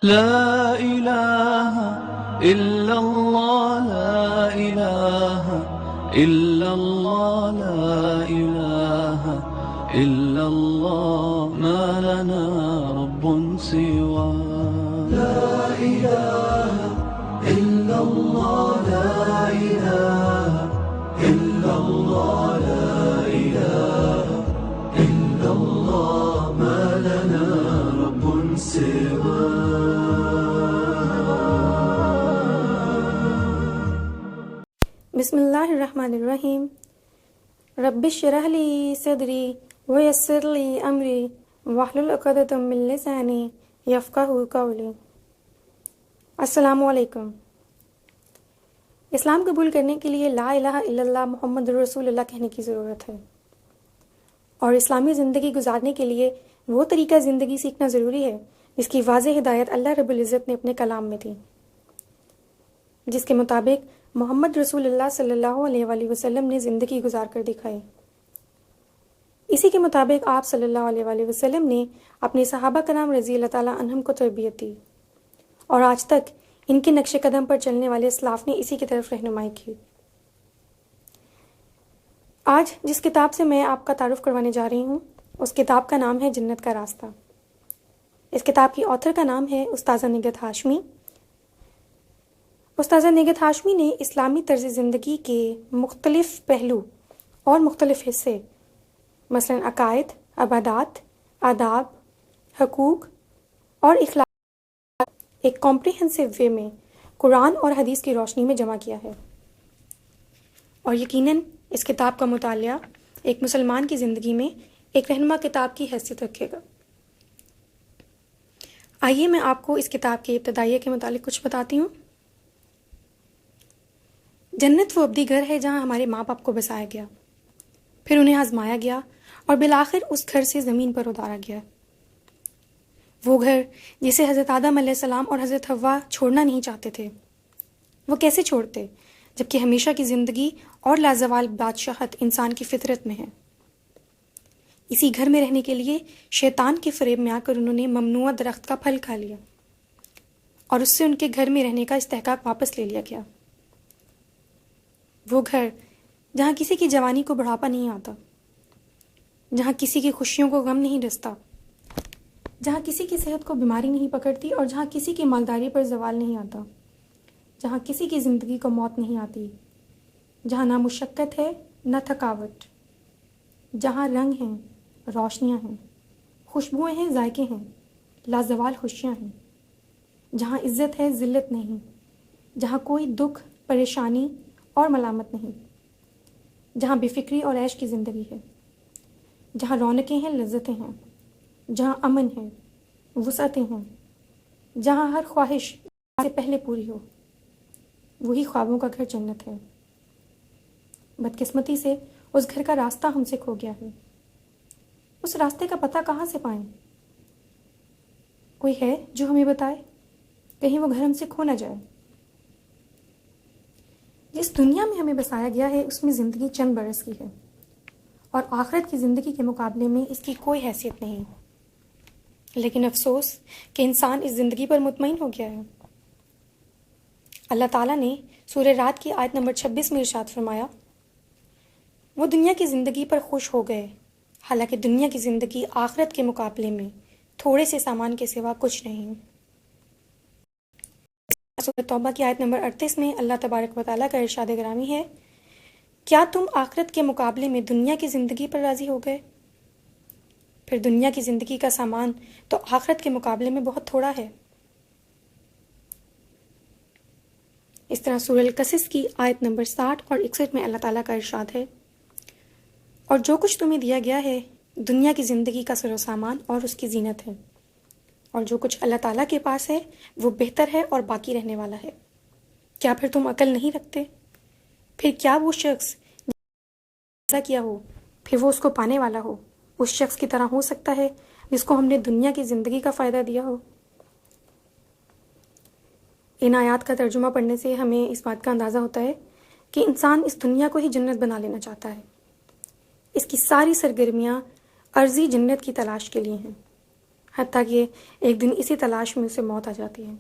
لا إله إلا الله لا إله إلا الله لا إله إلا الله ما لنا رب سوى لا إله إلا الله لا إله إلا الله لا إله إلا الله ما لنا رب سوى. بسم اللہ الرحمن الرحیم. رب اشرح لی صدری ویسر لی امری واحلل عقدۃ من لسانی یفقہوا قولی. السلام علیکم. اسلام قبول کرنے کے لیے لا الہ الا اللہ محمد رسول اللہ کہنے کی ضرورت ہے، اور اسلامی زندگی گزارنے کے لیے وہ طریقہ زندگی سیکھنا ضروری ہے جس کی واضح ہدایت اللہ رب العزت نے اپنے کلام میں دی، جس کے مطابق محمد رسول اللہ صلی اللہ علیہ وآلہ وسلم نے زندگی گزار کر دکھائی. اسی کے مطابق آپ صلی اللہ علیہ وآلہ وسلم نے اپنے صحابہ کرام رضی اللہ تعالیٰ عنہم کو تربیت دی، اور آج تک ان کے نقش قدم پر چلنے والے اسلاف نے اسی کی طرف رہنمائی کی. آج جس کتاب سے میں آپ کا تعارف کروانے جا رہی ہوں اس کتاب کا نام ہے جنت کا راستہ. اس کتاب کی آتھر کا نام ہے استاذہ نگہت ہاشمی. استاذہ نگہت ہاشمی نے اسلامی طرز زندگی کے مختلف پہلو اور مختلف حصے، مثلا عقائد، عبادات، آداب، حقوق اور اخلاق، ایک کمپریہنسو وے میں قرآن اور حدیث کی روشنی میں جمع کیا ہے. اور یقیناً اس کتاب کا مطالعہ ایک مسلمان کی زندگی میں ایک رہنما کتاب کی حیثیت رکھے گا. آئیے میں آپ کو اس کتاب کے ابتدائیہ کے متعلق کچھ بتاتی ہوں. جنت وہ ابدی گھر ہے جہاں ہمارے ماں باپ کو بسایا گیا، پھر انہیں آزمایا گیا اور بالآخر اس گھر سے زمین پر اتارا گیا. وہ گھر جسے حضرت آدم علیہ السلام اور حضرت حوا چھوڑنا نہیں چاہتے تھے، وہ کیسے چھوڑتے جبکہ ہمیشہ کی زندگی اور لازوال بادشاہت انسان کی فطرت میں ہے. اسی گھر میں رہنے کے لیے شیطان کے فریب میں آ کر انہوں نے ممنوع درخت کا پھل کھا لیا، اور اس سے ان کے گھر میں رہنے کا استحقاق واپس لے لیا گیا. وہ گھر جہاں کسی کی جوانی کو بڑھاپا نہیں آتا، جہاں کسی کی خوشیوں کو غم نہیں ڈستا، جہاں کسی کی صحت کو بیماری نہیں پکڑتی، اور جہاں کسی کی مالداری پر زوال نہیں آتا، جہاں کسی کی زندگی کو موت نہیں آتی، جہاں نہ مشقت ہے نہ تھکاوٹ، جہاں رنگ ہیں، روشنیاں ہیں، خوشبوئیں ہیں، ذائقے ہیں، لازوال خوشیاں ہیں، جہاں عزت ہے، ذلت نہیں، جہاں کوئی دکھ، پریشانی اور ملامت نہیں، جہاں بے فکری اور عیش کی زندگی ہے، جہاں رونقیں ہیں، لذتیں ہیں، جہاں امن ہے، وسعتیں ہیں، جہاں ہر خواہش سے پہلے پوری ہو. وہی خوابوں کا گھر جنت ہے. بدقسمتی سے اس گھر کا راستہ ہم سے کھو گیا ہے. اس راستے کا پتہ کہاں سے پائیں؟ کوئی ہے جو ہمیں بتائے؟ کہیں وہ گھر ہم سے کھو نہ جائے. جس دنیا میں ہمیں بسایا گیا ہے اس میں زندگی چند برس کی ہے، اور آخرت کی زندگی کے مقابلے میں اس کی کوئی حیثیت نہیں. لیکن افسوس کہ انسان اس زندگی پر مطمئن ہو گیا ہے. اللہ تعالیٰ نے سورہ رات کی آیت نمبر 26 میں ارشاد فرمایا، وہ دنیا کی زندگی پر خوش ہو گئے، حالانکہ دنیا کی زندگی آخرت کے مقابلے میں تھوڑے سے سامان کے سوا کچھ نہیں. سورہ توبہ کی آیت نمبر 38 میں اللہ تبارک و تعالیٰ کا ارشاد گرامی ہے، کیا تم آخرت کے مقابلے میں دنیا کی زندگی پر راضی ہو گئے؟ پھر دنیا کی زندگی کا سامان تو آخرت کے مقابلے میں بہت تھوڑا ہے. اس طرح سورہ القصص کی آیت نمبر 60 اور 61 میں اللہ تعالیٰ کا ارشاد ہے، اور جو کچھ تمہیں دیا گیا ہے دنیا کی زندگی کا سر و سامان اور اس کی زینت ہے، اور جو کچھ اللہ تعالیٰ کے پاس ہے وہ بہتر ہے اور باقی رہنے والا ہے۔ کیا پھر تم عقل نہیں رکھتے؟ پھر کیا وہ شخص ایسا کیا ہو پھر وہ اس کو پانے والا ہو، اس شخص کی طرح ہو سکتا ہے جس کو ہم نے دنیا کی زندگی کا فائدہ دیا ہو؟ ان آیات کا ترجمہ پڑھنے سے ہمیں اس بات کا اندازہ ہوتا ہے کہ انسان اس دنیا کو ہی جنت بنا لینا چاہتا ہے۔ اس کی ساری سرگرمیاں عرضی جنت کی تلاش کے لیے ہیں، حتیٰ کہ ایک دن اسی تلاش میں اسے موت آ جاتی ہے۔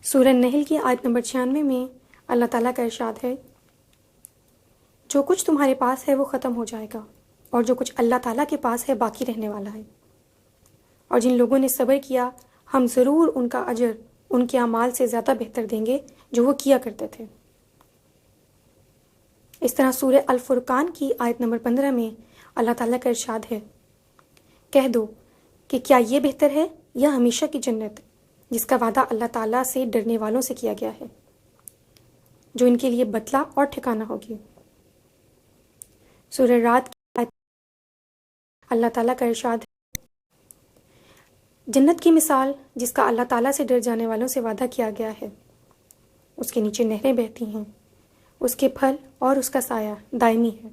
سورہ نحل کی آیت نمبر 96 میں اللہ تعالیٰ کا ارشاد ہے، جو کچھ تمہارے پاس ہے وہ ختم ہو جائے گا، اور جو کچھ اللہ تعالیٰ کے پاس ہے باقی رہنے والا ہے۔ اور جن لوگوں نے صبر کیا ہم ضرور ان کا اجر ان کے اعمال سے زیادہ بہتر دیں گے جو وہ کیا کرتے تھے۔ اس طرح سورہ الفرقان کی آیت نمبر 15 میں اللہ تعالیٰ کا ارشاد ہے، کہہ دو کہ کیا یہ بہتر ہے یا ہمیشہ کی جنت جس کا وعدہ اللہ تعالیٰ سے ڈرنے والوں سے کیا گیا ہے، جو ان کے لیے بدلہ اور ٹھکانہ ہوگی۔ سورہ رات کی آیت اللہ تعالیٰ کا ارشاد ہے، جنت کی مثال جس کا اللہ تعالیٰ سے ڈر جانے والوں سے وعدہ کیا گیا ہے، اس کے نیچے نہریں بہتی ہیں، اس کے پھل اور اس کا سایہ دائمی ہے۔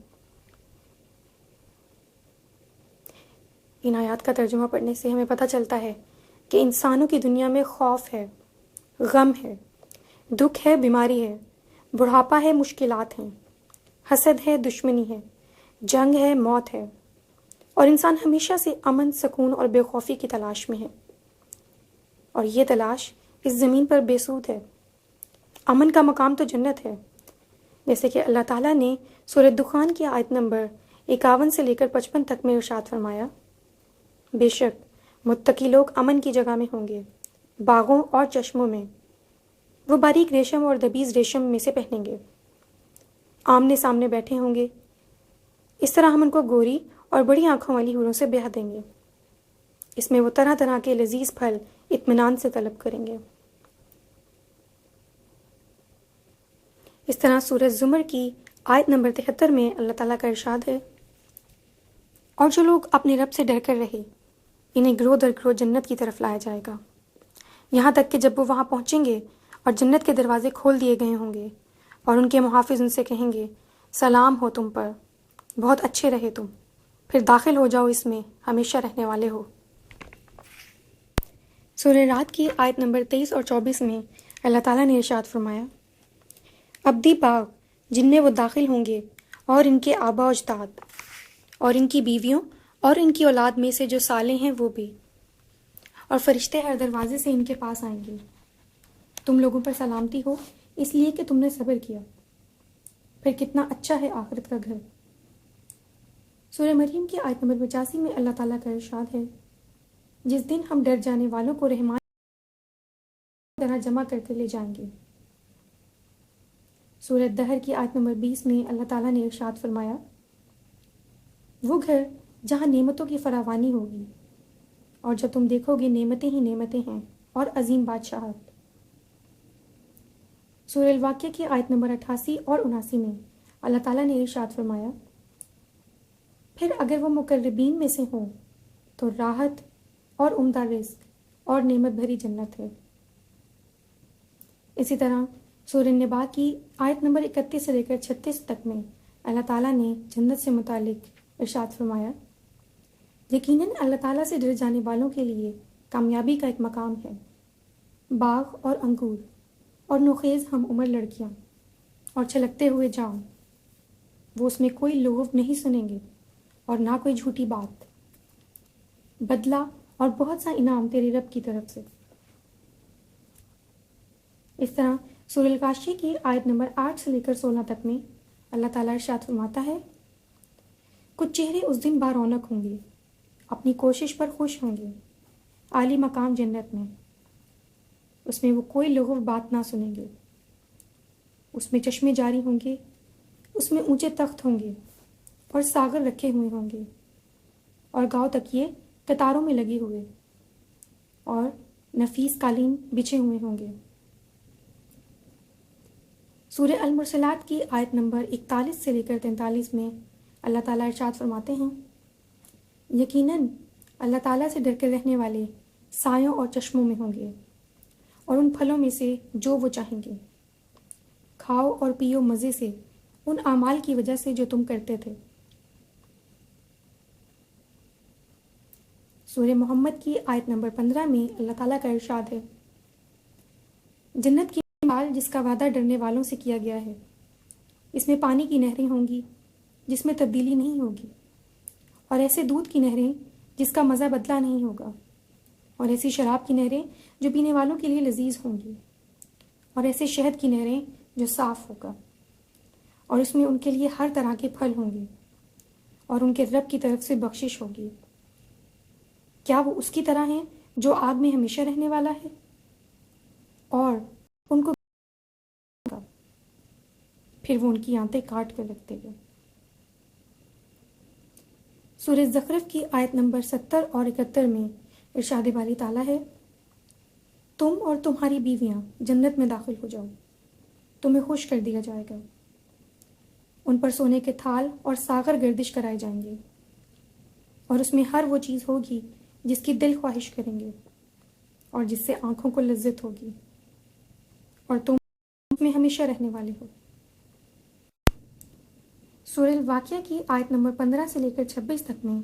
ان آیات کا ترجمہ پڑھنے سے ہمیں پتہ چلتا ہے کہ انسانوں کی دنیا میں خوف ہے، غم ہے، دکھ ہے، بیماری ہے، بڑھاپا ہے، مشکلات ہیں، حسد ہے، دشمنی ہے، جنگ ہے، موت ہے، اور انسان ہمیشہ سے امن، سکون اور بے خوفی کی تلاش میں ہے، اور یہ تلاش اس زمین پر بے سود ہے۔ امن کا مقام تو جنت ہے، جیسے کہ اللہ تعالیٰ نے سورہ دخان کی آیت نمبر 51 سے لے کر 55 تک میں ارشاد فرمایا، بے شک متقی لوگ امن کی جگہ میں ہوں گے، باغوں اور چشموں میں، وہ باریک ریشم اور دبیز ریشم میں سے پہنیں گے، آمنے سامنے بیٹھے ہوں گے، اس طرح ہم ان کو گوری اور بڑی آنکھوں والی حوروں سے بیاہ دیں گے، اس میں وہ طرح طرح کے لذیذ پھل اطمینان سے طلب کریں گے۔ اس طرح سورہ زمر کی آیت نمبر 73 میں اللہ تعالیٰ کا ارشاد ہے، اور جو لوگ اپنے رب سے ڈر کر رہے انہیں گروہ در گروہ جنت کی طرف لایا جائے گا، یہاں تک کہ جب وہ وہاں پہنچیں گے اور جنت کے دروازے کھول دیے گئے ہوں گے اور ان کے محافظ ان سے کہیں گے، سلام ہو تم پر، بہت اچھے رہے تم، پھر داخل ہو جاؤ، اس میں ہمیشہ رہنے والے ہو۔ سورہ رات کی آیت نمبر 23 اور 24 میں اللہ تعالیٰ نے ارشاد فرمایا، ابدی باغ جن میں وہ داخل ہوں گے اور ان کے آبا و اجداد اور ان کی بیویوں اور ان کی اولاد میں سے جو صالح ہیں وہ بھی، اور فرشتے ہر دروازے سے ان کے پاس آئیں گے، تم لوگوں پر سلامتی ہو اس لیے کہ تم نے صبر کیا، پھر کتنا اچھا ہے آخرت کا گھر۔ سورہ مریم کی آیت نمبر 85 میں اللہ تعالیٰ کا ارشاد ہے، جس دن ہم ڈر جانے والوں کو رحمان کی طرح جمع کرتے لے جائیں گے۔ سورہ دہر کی آیت نمبر 20 میں اللہ تعالیٰ نے ارشاد فرمایا، وہ گھر جہاں نعمتوں کی فراوانی ہوگی، اور جب تم دیکھو گے نعمتیں ہی نعمتیں ہیں اور عظیم بادشاہت۔ سورہ الواقعہ کی آیت نمبر 88 اور 79 میں اللہ تعالیٰ نے ارشاد فرمایا، پھر اگر وہ مقربین میں سے ہوں تو راحت اور عمدہ رزق اور نعمت بھری جنت ہے۔ اسی طرح سورہ نبا کی آیت نمبر 31 سے لے کر 36 تک میں اللہ تعالیٰ نے جنت سے متعلق ارشاد فرمایا، یقیناً اللہ تعالیٰ سے ڈر جانے والوں کے لیے کامیابی کا ایک مقام ہے، باغ اور انگور اور نوخیز ہم عمر لڑکیاں اور چھلکتے ہوئے جام، وہ اس میں کوئی لغو نہیں سنیں گے اور نہ کوئی جھوٹی بات، بدلہ اور بہت سا انعام تیرے رب کی طرف سے۔ اس طرح سورہ الغاشیہ کی آیت نمبر 8 سے لے کر 16 تک میں اللہ تعالیٰ ارشاد فرماتا ہے، کچھ چہرے اس دن بارونق ہوں گے، اپنی کوشش پر خوش ہوں گے، عالی مقام جنت میں، اس میں وہ کوئی لغو بات نہ سنیں گے، اس میں چشمے جاری ہوں گے، اس میں اونچے تخت ہوں گے اور ساغر رکھے ہوئے ہوں گے، اور گاؤں تکیے قطاروں میں لگے ہوئے اور نفیس قالین بچھے ہوئے ہوں گے۔ سورہ المرسلات کی آیت نمبر 41 سے لے کر 43 میں اللہ تعالیٰ ارشاد فرماتے ہیں، یقیناً اللہ تعالیٰ سے ڈر کر رہنے والے سایوں اور چشموں میں ہوں گے، اور ان پھلوں میں سے جو وہ چاہیں گے۔ کھاؤ اور پیو مزے سے ان اعمال کی وجہ سے جو تم کرتے تھے۔ سورہ محمد کی آیت نمبر 15 میں اللہ تعالیٰ کا ارشاد ہے، جنت کی مثال جس کا وعدہ ڈرنے والوں سے کیا گیا ہے، اس میں پانی کی نہریں ہوں گی جس میں تبدیلی نہیں ہوگی، اور ایسے دودھ کی نہریں جس کا مزہ بدلہ نہیں ہوگا، اور ایسی شراب کی نہریں جو پینے والوں کے لیے لذیذ ہوں گی، اور ایسے شہد کی نہریں جو صاف ہوگا، اور اس میں ان کے لیے ہر طرح کے پھل ہوں گے، اور ان کے رب کی طرف سے بخشش ہوگی۔ کیا وہ اس کی طرح ہیں جو آگ میں ہمیشہ رہنے والا ہے؟ اور ان کو پھر وہ ان کی آنتیں کاٹ کر رکھ دے گا۔ سورہ زخرف کی آیت نمبر 70 اور 71 میں ارشاد باری تعالیٰ ہے، تم اور تمہاری بیویاں جنت میں داخل ہو جاؤ، تمہیں خوش کر دیا جائے گا، ان پر سونے کے تھال اور ساغر گردش کرائے جائیں گے، اور اس میں ہر وہ چیز ہوگی جس کی دل خواہش کریں گے اور جس سے آنکھوں کو لذت ہوگی، اور تم اس میں ہمیشہ رہنے والے ہو۔ سورہ الواقعہ کی آیت نمبر 15 سے لے کر 26 تک میں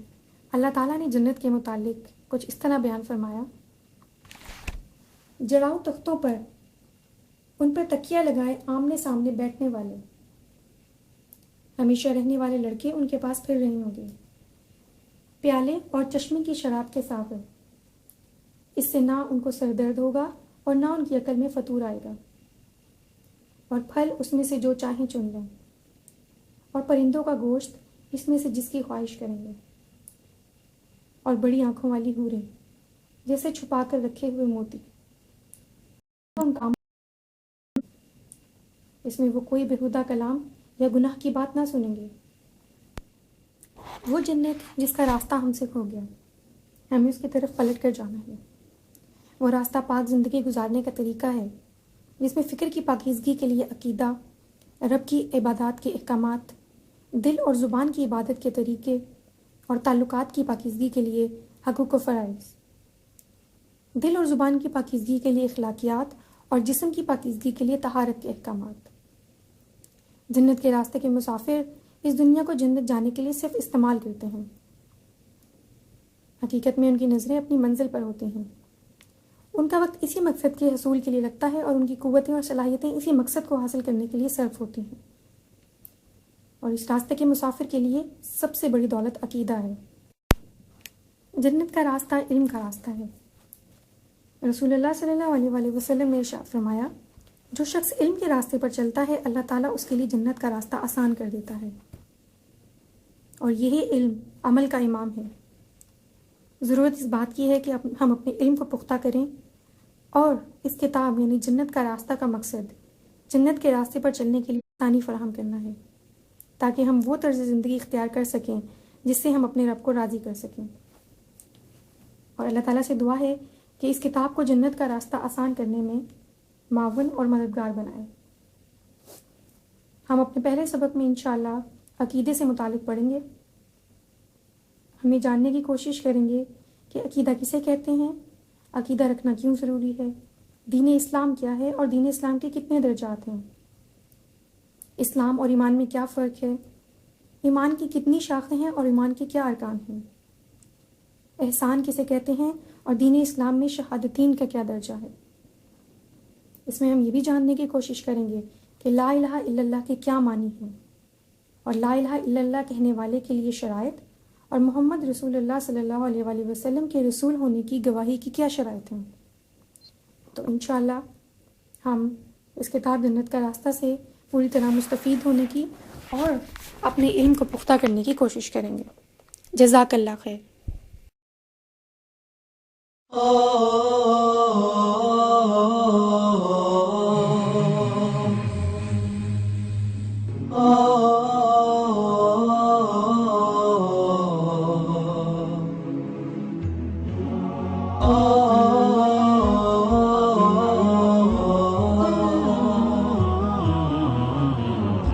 اللہ تعالیٰ نے جنت کے متعلق کچھ اس طرح بیان فرمایا، جڑاؤ تختوں پر ان پر تکیہ لگائے آمنے سامنے بیٹھنے والے ہمیشہ رہنے والے لڑکے ان کے پاس پھر رہے ہوں گے، پیالے اور چشمے کی شراب کے ساغر، اس سے نہ ان کو سر درد ہوگا اور نہ ان کی عقل میں فطور آئے گا، اور پھل اس میں سے جو چاہیں چن لیں، اور پرندوں کا گوشت اس میں سے جس کی خواہش کریں گے، اور بڑی آنکھوں والی حوریں جیسے چھپا کر رکھے ہوئے موتی، اس میں وہ کوئی بےہودہ کلام یا گناہ کی بات نہ سنیں گے۔ وہ جنت جس کا راستہ ہم سے کھو گیا، ہمیں اس کی طرف پلٹ کر جانا ہے۔ وہ راستہ پاک زندگی گزارنے کا طریقہ ہے جس میں فکر کی پاکیزگی کے لیے عقیدہ، رب کی عبادات کے احکامات، دل اور زبان کی عبادت کے طریقے، اور تعلقات کی پاکیزگی کے لیے حقوق و فرائض، دل اور زبان کی پاکیزگی کے لیے اخلاقیات، اور جسم کی پاکیزگی کے لیے طہارت کے احکامات۔ جنت کے راستے کے مسافر اس دنیا کو جنت جانے کے لیے صرف استعمال کرتے ہیں، حقیقت میں ان کی نظریں اپنی منزل پر ہوتی ہیں، ان کا وقت اسی مقصد کے حصول کے لیے لگتا ہے، اور ان کی قوتیں اور صلاحیتیں اسی مقصد کو حاصل کرنے کے لیے صرف ہوتی ہیں۔ اور اس راستے کے مسافر کے لیے سب سے بڑی دولت عقیدہ ہے۔ جنت کا راستہ علم کا راستہ ہے۔ رسول اللہ صلی اللہ علیہ وآلہ وسلم نے ارشاد فرمایا، جو شخص علم کے راستے پر چلتا ہے اللہ تعالیٰ اس کے لیے جنت کا راستہ آسان کر دیتا ہے، اور یہی علم عمل کا امام ہے۔ ضرورت اس بات کی ہے کہ ہم اپنے علم کو پختہ کریں، اور اس کتاب یعنی جنت کا راستہ کا مقصد جنت کے راستے پر چلنے کے لیے آسانی فراہم کرنا ہے، تاکہ ہم وہ طرز زندگی اختیار کر سکیں جس سے ہم اپنے رب کو راضی کر سکیں۔ اور اللہ تعالیٰ سے دعا ہے کہ اس کتاب کو جنت کا راستہ آسان کرنے میں معاون اور مددگار بنائے۔ ہم اپنے پہلے سبق میں انشاءاللہ عقیدے سے متعلق پڑھیں گے۔ ہمیں جاننے کی کوشش کریں گے کہ عقیدہ کسے کہتے ہیں، عقیدہ رکھنا کیوں ضروری ہے، دین اسلام کیا ہے، اور دین اسلام کے کتنے درجات ہیں، اسلام اور ایمان میں کیا فرق ہے، ایمان کی کتنی شاخیں ہیں اور ایمان کے کیا ارکان ہیں، احسان کسے کہتے ہیں، اور دین اسلام میں شہادتین کا کیا درجہ ہے۔ اس میں ہم یہ بھی جاننے کی کوشش کریں گے کہ لا الہ الا اللہ کے کیا معنی ہیں، اور لا الہ الا اللہ کہنے والے کے لیے شرائط، اور محمد رسول اللہ صلی اللہ علیہ وآلہ وسلم کے رسول ہونے کی گواہی کی کیا شرائط ہیں۔ تو انشاءاللہ ہم اس کتاب جنت کا راستہ سے پوری طرح مستفید ہونے کی اور اپنے علم کو پختہ کرنے کی کوشش کریں گے۔ جزاک اللہ خیر۔ Oh